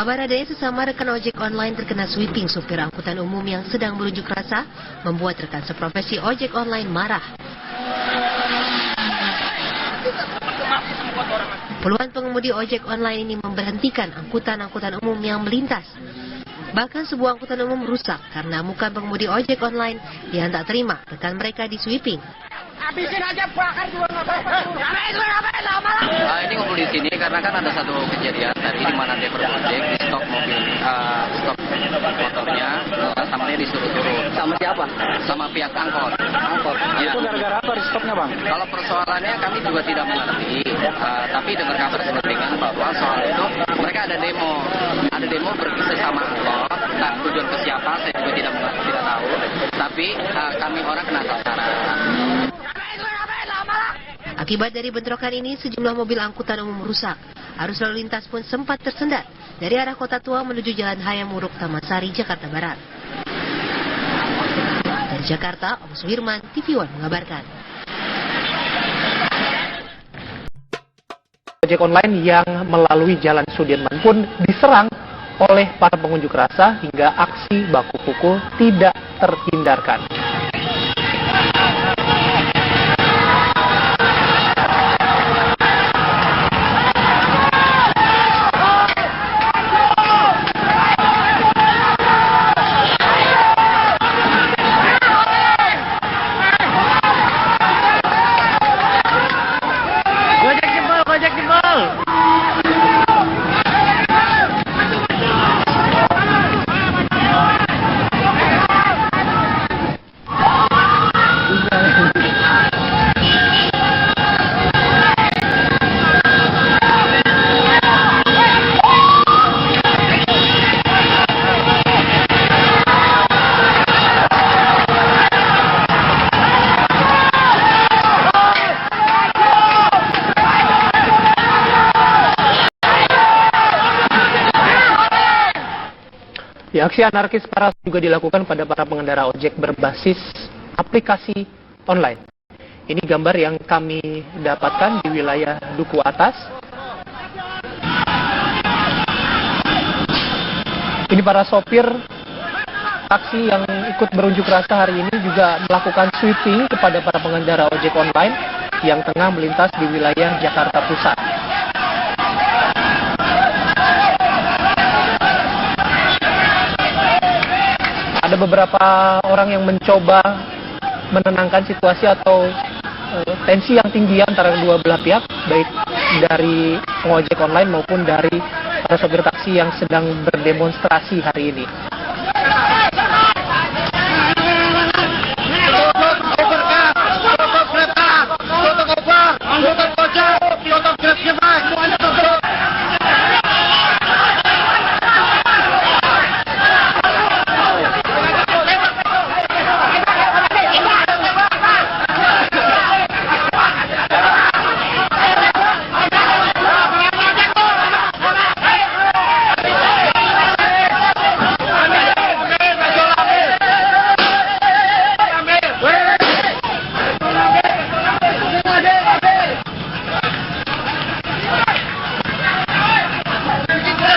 Baradae sesama rekan ojek online terkena sweeping supir angkutan umum yang sedang berunjuk rasa membuat rekan seprofesi ojek online marah. Puluhan pengemudi ojek online ini memberhentikan angkutan-angkutan umum yang melintas. Bahkan sebuah angkutan umum rusak karena muka pengemudi ojek online yang tak terima rekan mereka di sweeping. Habisin aja, bakar juga nggak apa-apa. Ini ngumpul di sini karena kan ada satu kejadian tadi di mana dia berojek di stok mobil, stok motornya, sama dia disuruh turun. Sama siapa? Sama pihak angkot. Angkot. Ya. Itu gara-gara apa di stopnya, Bang? Kalau persoalannya kami juga tidak mengerti, tapi dengar kabar selentingan bahwa soal itu mereka ada demo berkisah sama angkot. Nah, tujuan ke siapa saya juga tidak tahu. Tapi kami orang kena sasaran. Akibat dari bentrokan ini, sejumlah mobil angkutan umum rusak. Arus lalu lintas pun sempat tersendat dari arah Kota Tua menuju Jalan Hayam Wuruk Taman Sari, Jakarta Barat. Dari Jakarta, Om Suwirman, TV One mengabarkan. Ojek online yang melalui Jalan Sudirman pun diserang oleh para pengunjuk rasa hingga aksi baku pukul tidak terhindarkan. Aksi anarkis parah juga dilakukan pada para pengendara ojek berbasis aplikasi online. Ini gambar yang kami dapatkan di wilayah Duku Atas. Ini para sopir taksi yang ikut berunjuk rasa hari ini juga melakukan sweeping kepada para pengendara ojek online yang tengah melintas di wilayah Jakarta Pusat. Ada beberapa orang yang mencoba menenangkan situasi atau tensi yang tinggi antara kedua belah pihak, baik dari pengojek online maupun dari para sopir taksi yang sedang berdemonstrasi hari ini.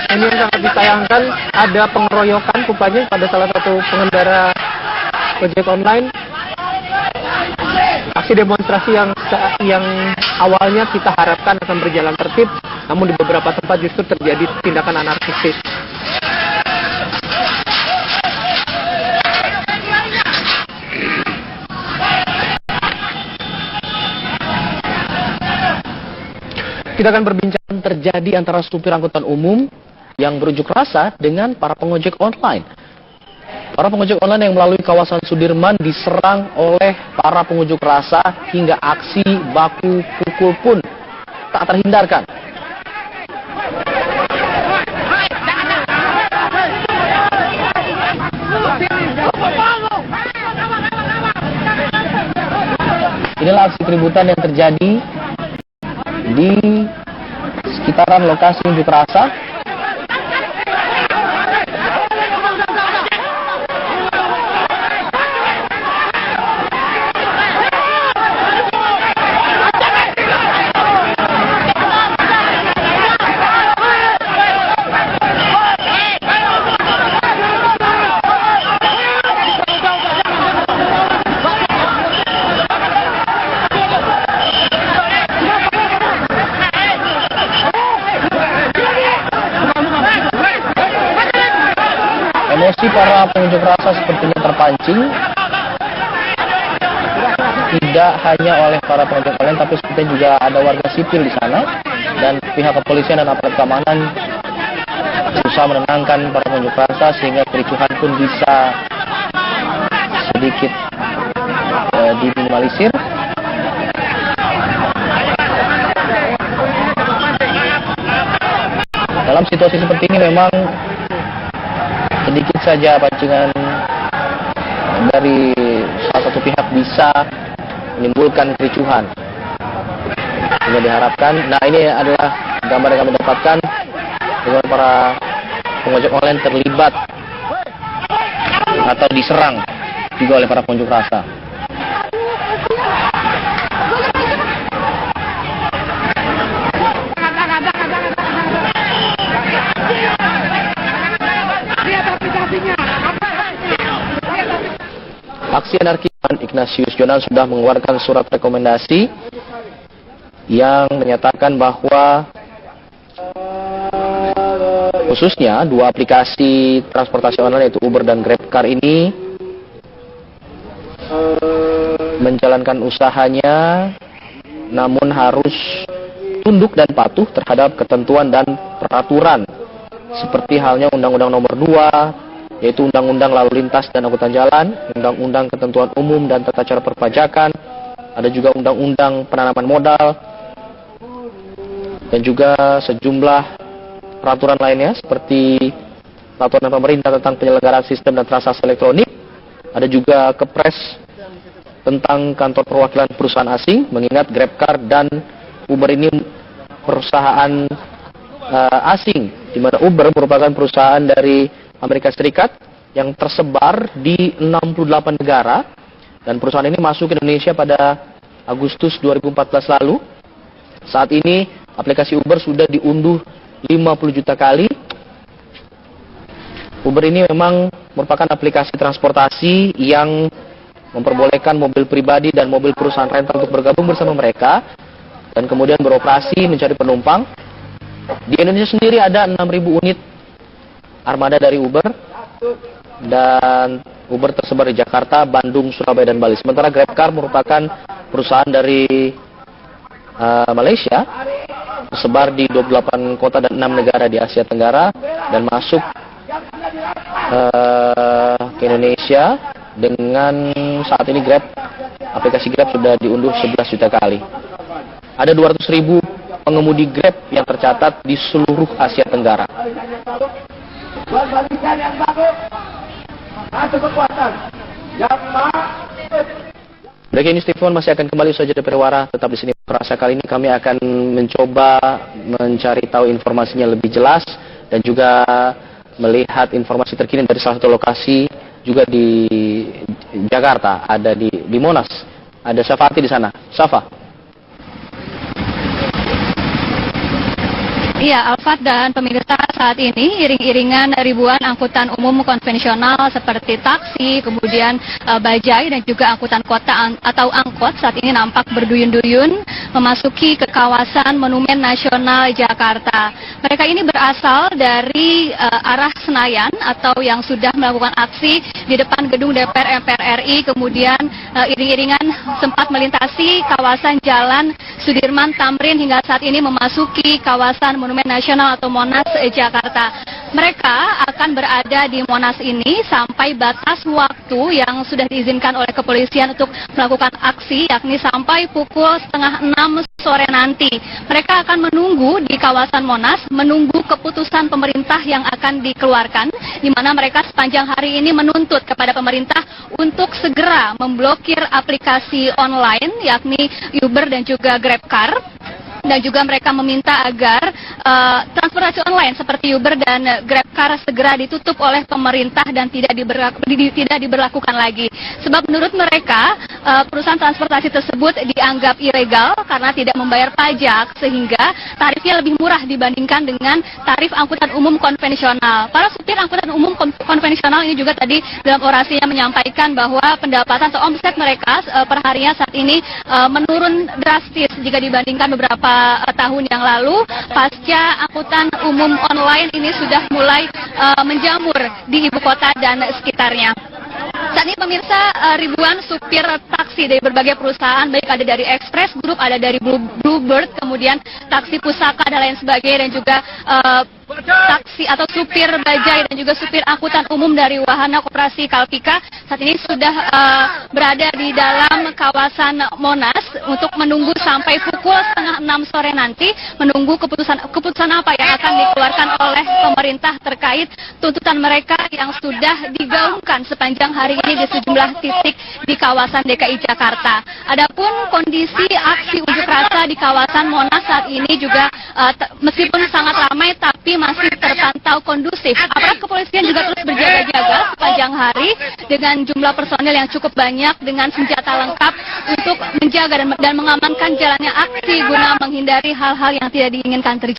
Ini yang sangat disayangkan, ada pengeroyokan rupanya pada salah satu pengendara ojek online. Aksi demonstrasi yang awalnya kita harapkan akan berjalan tertib, namun di beberapa tempat justru terjadi tindakan anarkistis. Kita akan berbincang terjadi antara supir angkutan umum yang berunjuk rasa dengan para pengojek online. Para pengojek online yang melalui kawasan Sudirman diserang oleh para pengunjuk rasa hingga aksi baku pukul pun tak terhindarkan. Inilah aksi keributan yang terjadi di sekitaran lokasi unjuk rasa. Aksi para pengunjuk rasa sepertinya terpancing tidak hanya oleh para pengunjuk online, tapi sepertinya juga ada warga sipil di sana, dan pihak kepolisian dan aparat keamanan berusaha menenangkan para pengunjuk rasa sehingga kericuhan pun bisa sedikit diminimalisir. Dalam situasi seperti ini memang sedikit saja pancingan dari salah satu pihak bisa menimbulkan kericuhan. Ini diharapkan. Nah, ini adalah gambar yang kami dapatkan dengan para pengojek online terlibat atau diserang juga oleh para pengunjuk rasa. Aksi anarki Ignatius Jonan sudah mengeluarkan surat rekomendasi yang menyatakan bahwa khususnya dua aplikasi transportasi online yaitu Uber dan GrabCar ini menjalankan usahanya namun harus tunduk dan patuh terhadap ketentuan dan peraturan seperti halnya Undang-Undang Nomor 2 yaitu Undang-Undang Lalu Lintas dan Angkutan Jalan, Undang-Undang Ketentuan Umum dan Tata Cara Perpajakan, ada juga Undang-Undang Penanaman Modal, dan juga sejumlah peraturan lainnya seperti peraturan pemerintah tentang penyelenggaraan sistem dan transaksi elektronik, ada juga Kepres tentang kantor perwakilan perusahaan asing, mengingat GrabCar dan Uber ini perusahaan asing, di mana Uber merupakan perusahaan dari Amerika Serikat yang tersebar di 68 negara, dan perusahaan ini masuk ke Indonesia pada Agustus 2014 lalu. Saat ini aplikasi Uber sudah diunduh 50 juta kali. Uber ini memang merupakan aplikasi transportasi yang memperbolehkan mobil pribadi dan mobil perusahaan rental untuk bergabung bersama mereka dan kemudian beroperasi mencari penumpang. Di Indonesia sendiri ada 6.000 unit armada dari Uber, dan Uber tersebar di Jakarta, Bandung, Surabaya, dan Bali. Sementara GrabCar merupakan perusahaan dari Malaysia, tersebar di 28 kota dan 6 negara di Asia Tenggara, dan masuk ke Indonesia dengan saat ini aplikasi Grab sudah diunduh 11 juta kali. Ada 200.000 pengemudi Grab yang tercatat di seluruh Asia Tenggara. Balikan yang bagus, satu kekuatan yang Breaking News TV masih akan kembali saja dari Perwara. Tetap di sini Perasa. Kali ini kami akan mencoba mencari tahu informasinya lebih jelas dan juga melihat informasi terkini dari salah satu lokasi juga di Jakarta, ada di Monas. Ada Safati di sana. Safa. Iya, Alfat dan pemirsa, saat ini iring-iringan ribuan angkutan umum konvensional seperti taksi, kemudian bajai dan juga angkutan kota atau angkot saat ini nampak berduyun-duyun memasuki ke kawasan Monumen Nasional Jakarta. Mereka ini berasal dari arah Senayan atau yang sudah melakukan aksi di depan gedung DPR MPR RI, kemudian iring-iringan sempat melintasi kawasan Jalan Sudirman Tamrin hingga saat ini memasuki kawasan Monumen Nasional atau Monas Jakarta. Mereka akan berada di Monas ini sampai batas waktu yang sudah diizinkan oleh kepolisian untuk melakukan aksi, yakni sampai pukul 5:30 sore nanti. Mereka akan menunggu di kawasan Monas, menunggu keputusan pemerintah yang akan dikeluarkan, di mana mereka sepanjang hari ini menuntut kepada pemerintah untuk segera memblokir aplikasi online, yakni Uber dan juga GrabCar. Dan juga mereka meminta agar transportasi online seperti Uber dan GrabCar segera ditutup oleh pemerintah dan tidak diberlakukan lagi. Sebab menurut mereka perusahaan transportasi tersebut dianggap ilegal karena tidak membayar pajak, sehingga tarifnya lebih murah dibandingkan dengan tarif angkutan umum konvensional. Para supir angkutan umum konvensional ini juga tadi dalam orasinya menyampaikan bahwa pendapatan atau omset mereka perharinya saat ini menurun drastis jika dibandingkan beberapa tahun yang lalu pasca mafia angkutan umum online ini sudah mulai menjamur di ibu kota dan sekitarnya. Saat ini pemirsa, ribuan supir taksi dari berbagai perusahaan, baik ada dari Express Group, ada dari Bluebird, kemudian taksi pusaka dan lain sebagainya, dan juga taksi atau supir bajai dan juga supir angkutan umum dari Wahana Koperasi Kalpika saat ini sudah berada di dalam kawasan Monas untuk menunggu sampai pukul 5:30 sore nanti, menunggu keputusan apa yang akan dikeluarkan oleh pemerintah terkait tuntutan mereka yang sudah digaungkan sepanjang hari ini di sejumlah titik di kawasan DKI Jakarta. Adapun kondisi aksi unjuk rasa di kawasan Monas saat ini juga meskipun sangat ramai tapi masih terpantau kondusif. Aparat kepolisian juga terus berjaga-jaga sepanjang hari dengan jumlah personil yang cukup banyak dengan senjata lengkap untuk menjaga dan mengamankan jalannya aksi guna menghindari hal-hal yang tidak diinginkan terjadi.